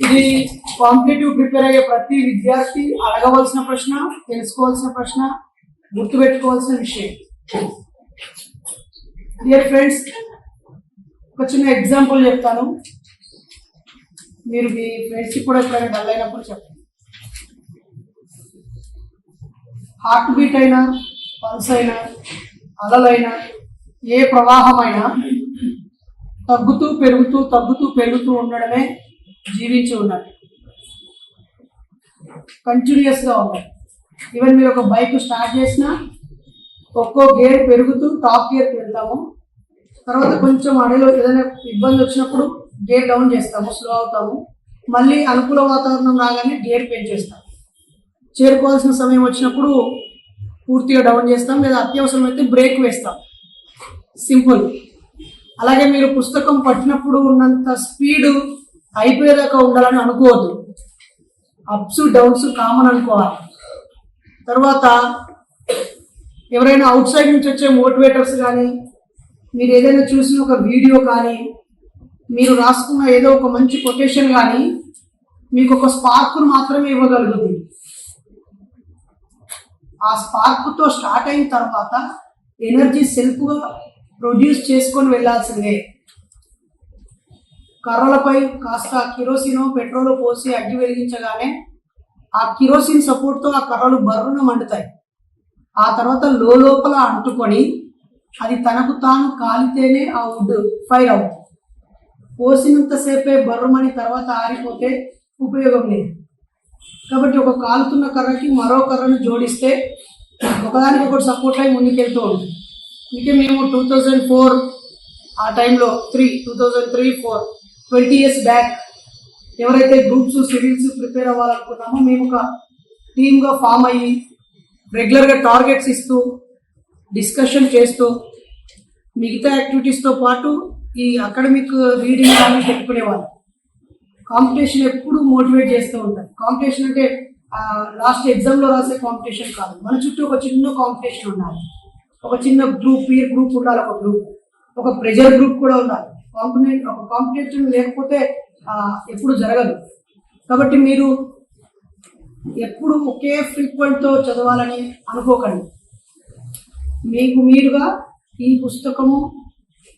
ఇది competitive prepare అయ్యే ప్రతి విద్యార్థి అడగవలసిన ప్రశ్న, తెలుసుకోవాల్సిన ప్రశ్న, గుర్తుపెట్టుకోవాల్సిన విషయం. డియర్ ఫ్రెండ్స్, ఒక చిన్న ఎగ్జాంపుల్ చెప్తాను. మీరు మీ ఫ్రెండ్స్కి కూడా ఎప్పుడైనా డల్ అయినప్పుడు చెప్పండి. హార్ట్ బీట్ అయినా, పల్స్ అయినా, అలలైనా, ఏ ప్రవాహమైనా తగ్గుతూ పెరుగుతూ తగ్గుతూ పెరుగుతూ ఉండడమే జీవించి ఉన్నట్టు. కంటిన్యూస్గా ఉన్నాయి. ఈవెన్ మీరు ఒక బైక్ స్టార్ట్ చేసినా ఒక్కో గేర్ పెరుగుతూ టాప్ గేర్కి వెళ్తాము. తర్వాత కొంచెం అడవిలో ఏదైనా ఇబ్బంది వచ్చినప్పుడు గేర్ డౌన్ చేస్తాము, స్లో అవుతాము. మళ్ళీ అనుకూల వాతావరణం రాగానే గేర్ పెంచేస్తాం. చేరుకోవాల్సిన సమయం వచ్చినప్పుడు పూర్తిగా డౌన్ చేస్తాం, లేదా అత్యవసరం అయితే బ్రేక్ వేస్తాం. సింపుల్. అలాగే మీరు పుస్తకం పట్టినప్పుడు ఉన్నంత స్పీడ్ అయిపోయేదాకా ఉండాలని అనుకోవద్దు. అప్స్ డౌన్స్ కామన్ అనుకోవాలి. తర్వాత ఎవరైనా అవుట్ సైడ్ నుంచి వచ్చే మోటివేటర్స్ కానీ, మీరు ఏదైనా చూసిన ఒక వీడియో కానీ, మీరు రాసుకున్న ఏదో ఒక మంచి కొటేషన్ కానీ మీకు ఒక స్పార్క్ను మాత్రమే ఇవ్వగలుగుతుంది. ఆ స్పార్క్తో స్టార్ట్ అయిన తర్వాత ఎనర్జీ సెల్ఫ్గా ప్రొడ్యూస్ చేసుకొని వెళ్ళాల్సిందే. కర్రలపై కాస్త కిరోసినో పెట్రోల్ పోసి అగ్గి వెలిగించగానే ఆ కిరోసిన్ సపోర్ట్తో ఆ కర్రలు బర్రున మండుతాయి. ఆ తర్వాత లోపల అంటుకొని అది తనకు తాను కాలితేనే ఆ వుడ్ ఫైర్ అవుతుంది. పోసినంతసేపే బర్రుమని తర్వాత ఆరిపోతే ఉపయోగం లేదు. కాబట్టి ఒక కాలుతున్న కర్రకి మరో కర్రను జోడిస్తే ఒకదానికొకటి సపోర్ట్ అయి ముందుకెళ్తూ ఉంటుంది. అందుకే మేము 2004 ఆ టైంలో 2003-4 20 years బ్యాక్ ఎవరైతే గ్రూప్స్ సివిల్స్ ప్రిపేర్ అవ్వాలనుకున్నామో మేము ఒక టీమ్గా ఫామ్ అయ్యి రెగ్యులర్గా టార్గెట్స్ ఇస్తూ డిస్కషన్ చేస్తూ మిగతా యాక్టివిటీస్తో పాటు ఈ అకాడమిక్ రీడింగ్ కానీ పెట్టుకునేవాళ్ళు. కాంపిటీషన్ ఎప్పుడు మోటివేట్ చేస్తూ ఉంటారు. కాంపిటీషన్ అంటే లాస్ట్ ఎగ్జామ్లో రాసే కాంపిటీషన్ కాదు. మన చుట్టూ ఒక చిన్న కాంపిటీషన్ ఉండాలి. ఒక చిన్న గ్రూప్, పీర్ గ్రూప్ ఉండాలి. ఒక గ్రూప్, ఒక ప్రెజర్ గ్రూప్ కూడా ఉండాలి. ఒక కాంపిటీషన్ లేకపోతే ఎప్పుడు జరగదు. కాబట్టి మీరు ఎప్పుడు ఒకే ఫ్రీక్వెంట్తో చదవాలని అనుకోకండి. మీకు మీరుగా ఈ పుస్తకము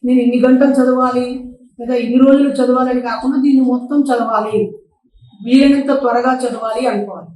నేను ఇన్ని గంటలు చదవాలి లేదా ఇన్ని రోజులు చదవాలని కాకుండా దీన్ని మొత్తం చదవాలి, వీలైనంత త్వరగా చదవాలి అనుకోవాలి.